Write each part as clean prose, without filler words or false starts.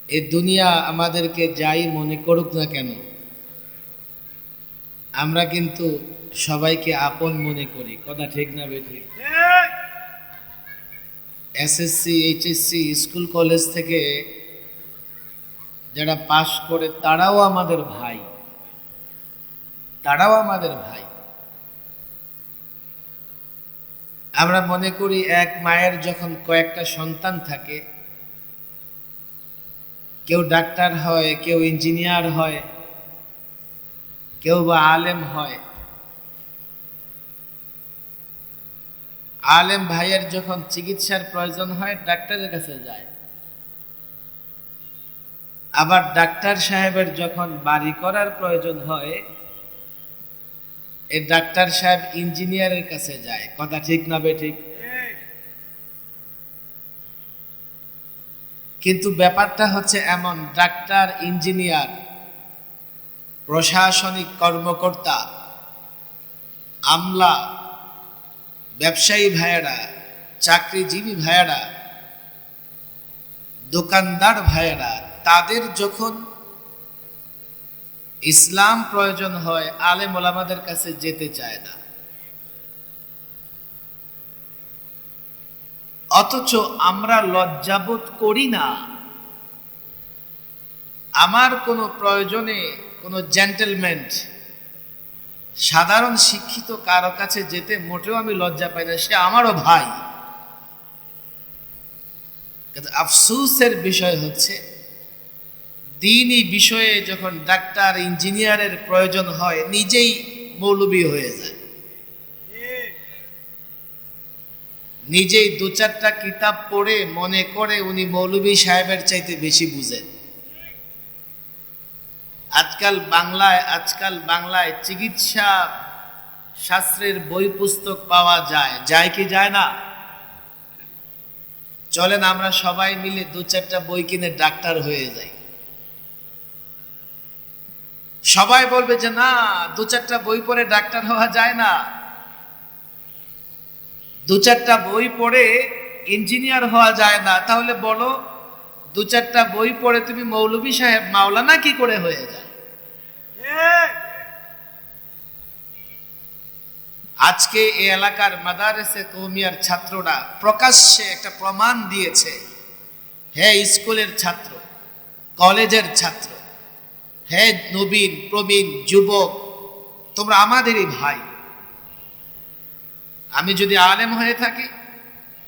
এই দুনিয়া আমাদেরকে যাই মনে করুক না কেন, আমরা কিন্তু সবাইকে আপন মনে করি। কথা ঠিক না বেঠিক? এসএসসি, এইচএসসি, স্কুল কলেজ থেকে যারা পাশ করে তারাও আমাদের ভাই, তারাও আমাদের ভাই। আমরা মনে করি এক মায়ের যখন কয়েকটা সন্তান থাকে, কেউ ডাক্তার হয়, কেউ ইঞ্জিনিয়ার হয়, কেউ বা আলেম হয়। আলেম ভাইয়ের যখন চিকিৎসার প্রয়োজন হয় ডাক্তারের কাছে যায়, আবার ডাক্তার সাহেবের যখন বাড়ি করার প্রয়োজন হয় এই ডাক্তার সাহেব ইঞ্জিনিয়ারের কাছে যায়। কথা ঠিক না বেঠিক? কিন্তু ব্যাপারটা হচ্ছে এমন, ডাক্তার, ইঞ্জিনিয়ার, প্রশাসনিক কর্মকর্তা, আমলা, ব্যবসায়ী ভাইয়েরা, চাকরিজীবী ভাইয়েরা, দোকানদার ভাইয়েরা, তাদের যখন ইসলাম প্রয়োজন হয় আলেম ওলামাদের কাছে যেতে চায় না। অথচ আমরা লজ্জাবোধ করি না। আমার কোনো প্রয়োজনে কোনো জেন্টেলম্যান, সাধারণ শিক্ষিত কারো কাছে যেতে মোটেও আমি লজ্জা পাই না, সে আমারও ভাই। কিন্তু আফসোসের বিষয় হচ্ছে দ্বীনি বিষয়ে যখন ডাক্তার, ইঞ্জিনিয়ারের প্রয়োজন হয় নিজেই মৌলবি হয়ে যায়, নিজেই দু চারটা কিতাব পড়ে মনে করে উনি মৌলবি সাহেবের চাইতে বেশি বুঝেন। আজকাল বাংলায় চিকিৎসা শাস্ত্রের বই পুস্তক পাওয়া যায়, যায় কি যায় না? চলেন আমরা সবাই মিলে দু চারটা বই কিনে ডাক্তার হয়ে যাই। সবাই বলবে যে না, দু চারটা বই পড়ে ডাক্তার হওয়া যায় না, দু চারটা বই পড়ে ইঞ্জিনিয়ার হওয়া যায় না। তাহলে বলো, দু চারটা বই পড়ে তুমি মৌলভী সাহেব, মাওলানা কি করে হয়ে যায়? আজকে এই এলাকার মাদারেসে কওমিয়ার ছাত্ররা প্রকাশ্যে একটা প্রমাণ দিয়েছে, হে স্কুলের ছাত্র, কলেজের ছাত্র, হে নবীন প্রবীণ যুবক, তোমরা আমাদেরই ভাই। আমি যদি আলেম হয়ে থাকি,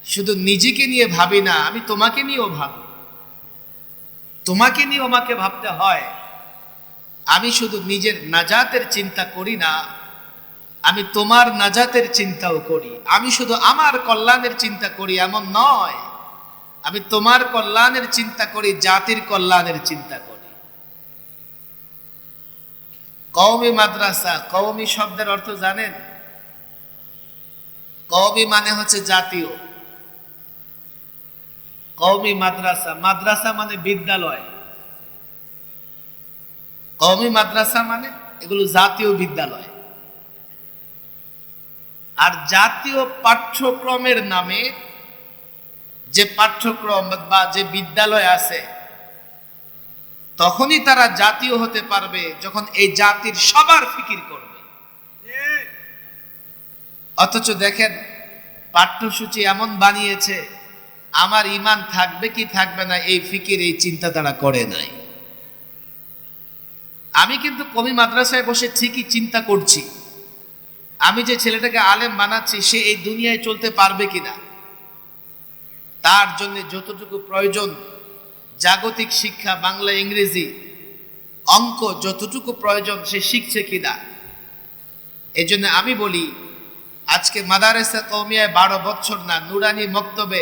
শুধু নিজেকে নিয়ে ভাবি না, আমি তোমাকে নিয়েও ভাবি, তোমাকে নিয়ে আমাকে ভাবতে হয়। আমি শুধু নিজের নাজাতের চিন্তা করি না, আমি তোমার নাজাতের চিন্তাও করি। আমি শুধু আমার কল্যাণের চিন্তা করি এমন নয়, আমি তোমার কল্যাণের চিন্তা করি, জাতির কল্যাণের চিন্তা করি। কওমি মাদ্রাসা, কওমি শব্দের অর্থ জানেন? কওমি মানে হচ্ছে জাতীয়। কওমি মাদ্রাসা, মাদ্রাসা মানে বিদ্যালয়। কওমি মাদ্রাসা মানে এগুলো জাতীয় বিদ্যালয়। আর জাতীয় পাঠ্যক্রমের নামে যে পাঠ্যক্রম বা যে বিদ্যালয় আছে, তখনই তারা জাতীয় হতে পারবে যখন এই জাতির সবার ফিকির করবে। অথচ দেখেন, পাঠ্যসূচি এমন বানিয়েছে, আমার ঈমান থাকবে কি থাকবে না এই ফিকির, এই চিন্তা তারা করে নাই। আমি কিন্তু কওমি মাদ্রাসায় বসে ঠিকই চিন্তা করছি, আমি যে ছেলেটাকে আলেম বানাচ্ছি সে এই দুনিয়ায় চলতে পারবে কিনা, তার জন্য যতটুকু প্রয়োজন জাগতিক শিক্ষা, বাংলা, ইংরেজি, অঙ্ক যতটুকু প্রয়োজন সে শিখছে কিনা। এই জন্য আমি বলি, আজকে মাদারেসা কওমিয়ায় 12 বছর না, নুরানি মক্তবে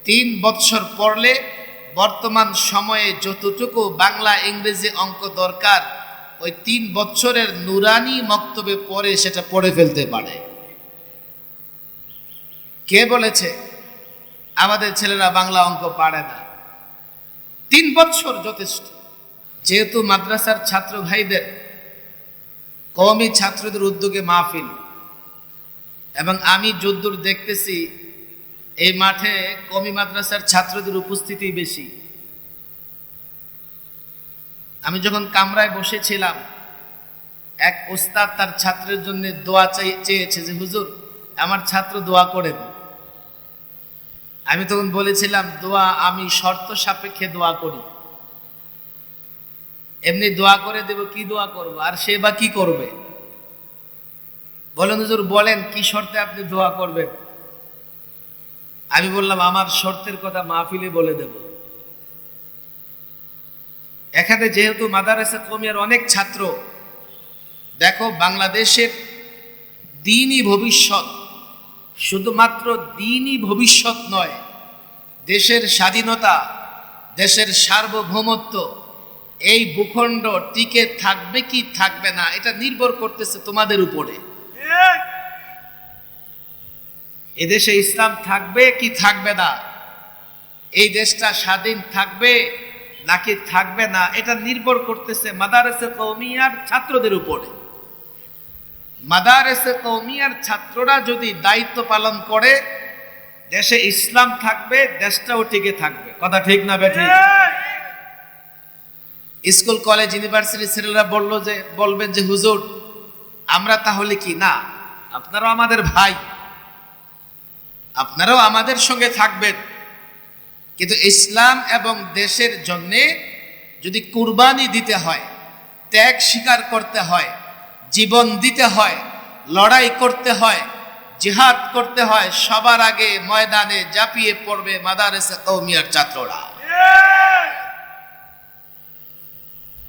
3 বছর পড়লে বর্তমান সময়ে যতটুকু বাংলা, ইংরেজি, অঙ্ক দরকার ওই 3 বছরের নুরানি মক্তবে পড়ে সেটা পড়ে ফেলতে পারে। কে বলেছে আমাদের ছেলেরা বাংলা অঙ্ক পারে না? 3 বছর যথেষ্ট। যেহেতু মাদ্রাসার ছাত্র ভাইদের, কওমি ছাত্রদের উদ্যোগে মাহফিল, এবং আমি যদ্দূর দেখতেছি এই মাঠে কওমি মাদ্রাসার ছাত্রদের উপস্থিতি বেশি। আমি যখন কামরায় বসেছিলাম, এক ওস্তাদ তার ছাত্রের জন্য দোয়া চেয়েছে যে হুজুর আমার ছাত্র দোয়া করেন। আমি তখন বলেছিলাম দোয়া আমি শর্ত সাপেক্ষে দোয়া করি, এমনি দোয়া করে দেব, কি দোয়া করব, আর সে বা কি করবে? বলেন হুজুর বলেন কি শর্তে আপনি দোয়া করবেন? আমি বললাম আমার শর্তের কথা মাহফিলে বলে দেব। এখানে যেহেতু মাদারেসা কওমিয়ার অনেক ছাত্র, দেখো বাংলাদেশের দ্বীনি ভবিষ্যৎ, শুধুমাত্র দ্বীনি ভবিষ্যৎ নয়, দেশের স্বাধীনতা, দেশের সার্বভৌমত্ব, এই ভূখণ্ড টিকে থাকবে কি থাকবে না এটা নির্ভর করতেছে তোমাদের উপরে। এদেশে ইসলাম থাকবে কি থাকবে না, এই দেশটা স্বাধীন থাকবে নাকি থাকবে না, এটা নির্ভর করতেছে মাদারেসে কওমিয়ার ছাত্রদের উপরে। মাদারেসে কওমিয়ার ছাত্ররা যদি দায়িত্ব পালন করে, দেশে ইসলাম থাকবে, দেশটাও টিকে থাকবে। কথা ঠিক না বেঠিক? স্কুল কলেজ ইউনিভার্সিটির ছেলেরা বলবেন যে হুজুর আমরা তাহলে কি না, আপনারাও আমাদের ভাই, আপনারাও আমাদের সঙ্গে থাকবেন, কিন্তু ইসলাম এবং দেশের জন্য যদি কুরবানি দিতে হয়, ত্যাগ স্বীকার করতে হয়, জীবন দিতে হয়, লড়াই করতে হয়, জিহাদ করতে হয়, সবার আগে ময়দানে ঝাঁপিয়ে পড়বে মাদারেসা কওমিয়ার ছাত্ররা।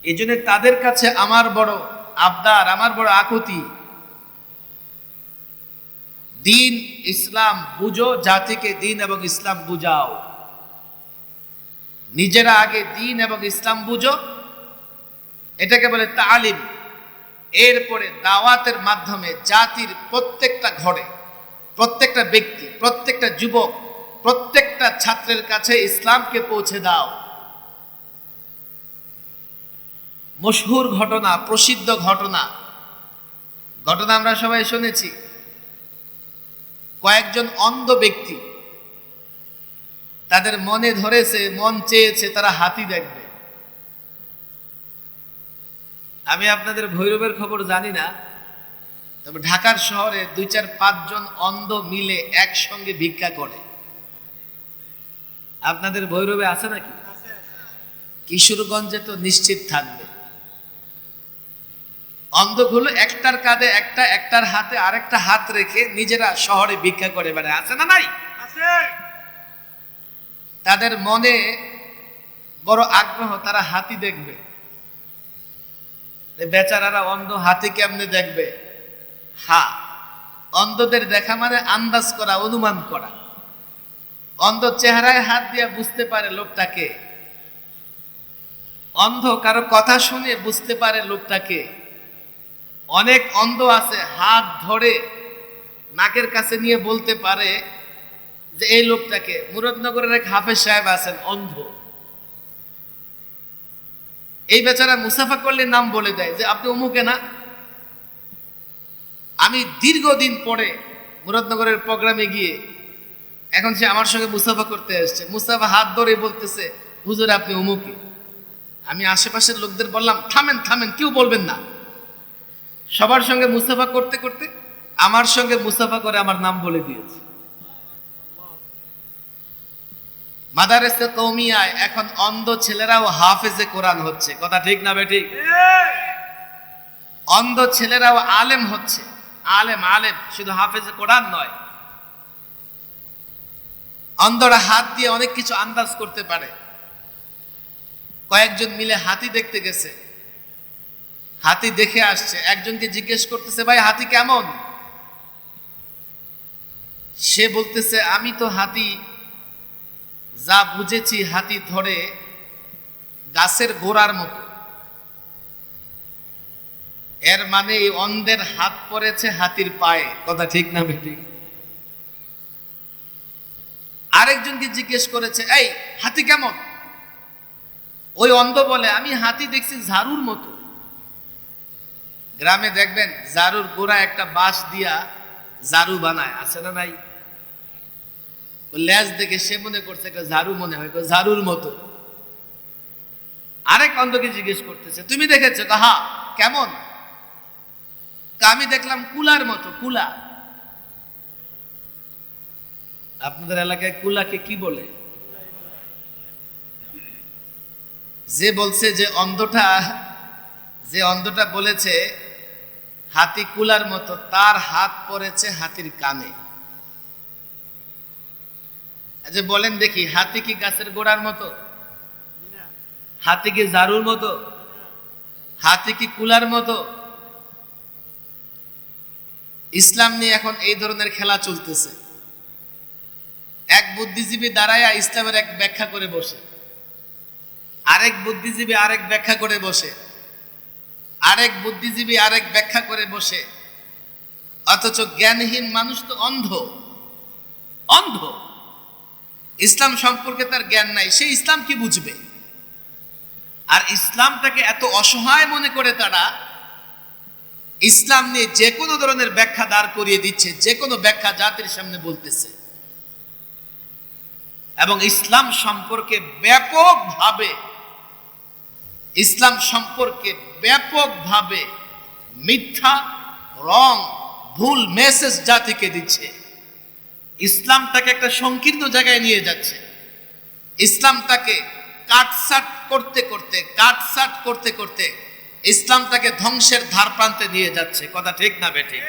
এই জন্য তাদের কাছে আমার বড় আবদার, আমার বড় আকুতি, দিন ইসলাম বুঝো, জাতিকে দিন এবং ইসলাম বুঝাও। নিজেরা আগে দিন এবং ইসলাম বুঝো, এটাকে বলে তালিম। এরপরে দাওয়াতের মাধ্যমে জাতির প্রত্যেকটা ঘরে, প্রত্যেকটা ব্যক্তি, প্রত্যেকটা যুবক, প্রত্যেকটা ছাত্রের কাছে ইসলামকে পৌঁছে দাও। মশহুর ঘটনা, প্রসিদ্ধ ঘটনা আমরা সবাই শুনেছি। কয়েকজন অন্ধ ব্যক্তি, তাদের মনে ধরেছে, মন চেয়েছে তারা হাতি দেখবে। আমি আপনাদের ভৈরবের খবর জানি না, তবে ঢাকার শহরে 2-4-5 জন অন্ধ মিলে একসঙ্গে ভিক্ষা করে। আপনাদের ভৈরবে আছে নাকি? কিশোরগঞ্জে তো নিশ্চিত থাকবে। অন্ধগুলো একটার কাঁধে একটা, একটার হাতে আরেকটা হাত রেখে নিজেরা শহরে ভিক্ষা করে বেড়ায়। আছে না নাই? তাদের মনে বড় আগ্রহ, তারা হাতি দেখবে। বেচারারা অন্ধ হাতি কেমনে দেখবে? অন্ধদের দেখা মানে আন্দাজ করা, অনুমান করা। অন্ধ চেহারায় হাত দিয়ে বুঝতে পারে লোকটাকে, অন্ধ কারো কথা শুনে বুঝতে পারে লোকটাকে। অনেক অন্ধ আছে হাত ধরে নাকের কাছে নিয়ে বলতে পারে যে এই লোকটাকে। মুরাদনগরের এক হাফেজ সাহেব আছেন অন্ধ, এই বেচারা মুসাফা করলে নাম বলে দেয় যে আপনি অমুকে না। আমি দীর্ঘদিন পরে মুরাদনগরের প্রোগ্রামে গিয়ে, এখন সে আমার সঙ্গে মুসাফা করতে এসছে, মুসাফা হাত ধরে বলতেছে হুজুর আপনি অমুকে। আমি আশেপাশের লোকদের বললাম থামেন থামেন, কেউ বলবেন না। সবার সঙ্গে মুসাফা করতে করতে আমার সঙ্গে মুসাফা করে আমার নাম বলে দিয়েছে। মাদারেসে কওমিয়ায় এখন অন্ধ ছেলেরাও হাফেজে কোরআন হচ্ছে। কথা ঠিক না বেঠিক? অন্ধ ছেলেরাও আলেম হচ্ছে। আলেম শুধু হাফেজে কোরআন নয়। অন্ধরা হাত দিয়ে অনেক কিছু আন্দাজ করতে পারে। কয়েকজন মিলে হাতি দেখতে গেছে, হাতি দেখে আসছে। একজনকে জিজ্ঞেস করতেছে ভাই হাতি কেমন? সে বলতেছে আমি তো হাতি যা বুঝেছি, হাতি ধরে গাছের গোড়ার মতো। এর মানে এই অন্ধের হাত পড়েছে হাতির পায়ে। কথা ঠিক না বেঠিক? আরেকজনকে জিজ্ঞেস করেছে এই হাতি কেমন? ওই অন্ধ বলে আমি হাতি দেখছি ঝাড়ুর মতো। গ্রামে দেখবেন ঝাড়ুর গোড়া একটা বাঁশ দিয়া ঝাড়ু বানায়, আছে না নাই? লেজ দেখে সে মনে করছে একটা ঝাড়ু, মনে হয় ঝাড়ুর মতো। আরেক অন্ধকে জিজ্ঞেস করতেছে, তুমি দেখেছো? হ্যাঁ। কেমন? আমি দেখলাম কুলার মতো। কুলা? আপনাদের এলাকায় কুলাকে কি বলে? যে বলছে, যে অন্ধটা বলেছে হাতি কুলার মতো, তার হাত পড়েছে হাতির কানে। যে বলেন দেখি, হাতি কি গাছের গোড়ার মতো? হাতি কি ঝাড়ুর মতো? হাতি কি কুলার মতো? ইসলাম নিয়ে এখন এই ধরনের খেলা চলতেছে। এক বুদ্ধিজীবী দাঁড়ায়া ইসলামের এক ব্যাখ্যা করে বসে, আরেক বুদ্ধিজীবী আরেক ব্যাখ্যা করে বসে, আরেক বুদ্ধিজীবী আরেক ব্যাখ্যা করে বসে। অথচ জ্ঞানহীন মানুষ তো অন্ধ। অন্ধ, ইসলাম সম্পর্কে তার জ্ঞান নাই, সে ইসলাম কি বুঝবে? আর ইসলামটাকে এত অসহায় মনে করে তারা ইসলাম নিয়ে যে কোনো ধরনের ব্যাখ্যা দাঁড় করিয়ে দিচ্ছে, যে কোনো ব্যাখ্যা জাতির সামনে বলতেছে। এবং ইসলাম সম্পর্কে ব্যাপকভাবে মিথ্যা, রং, ভুল মেসেজ জাতিকে দিচ্ছে। ইসলামটাকে একটা সংকীর্ণ জায়গায় নিয়ে যাচ্ছে। ইসলামটাকে কাটছাট করতে করতে ইসলামটাকে ধ্বংসের ধার প্রান্তে নিয়ে যাচ্ছে। কথা ঠিক না বেঠিক?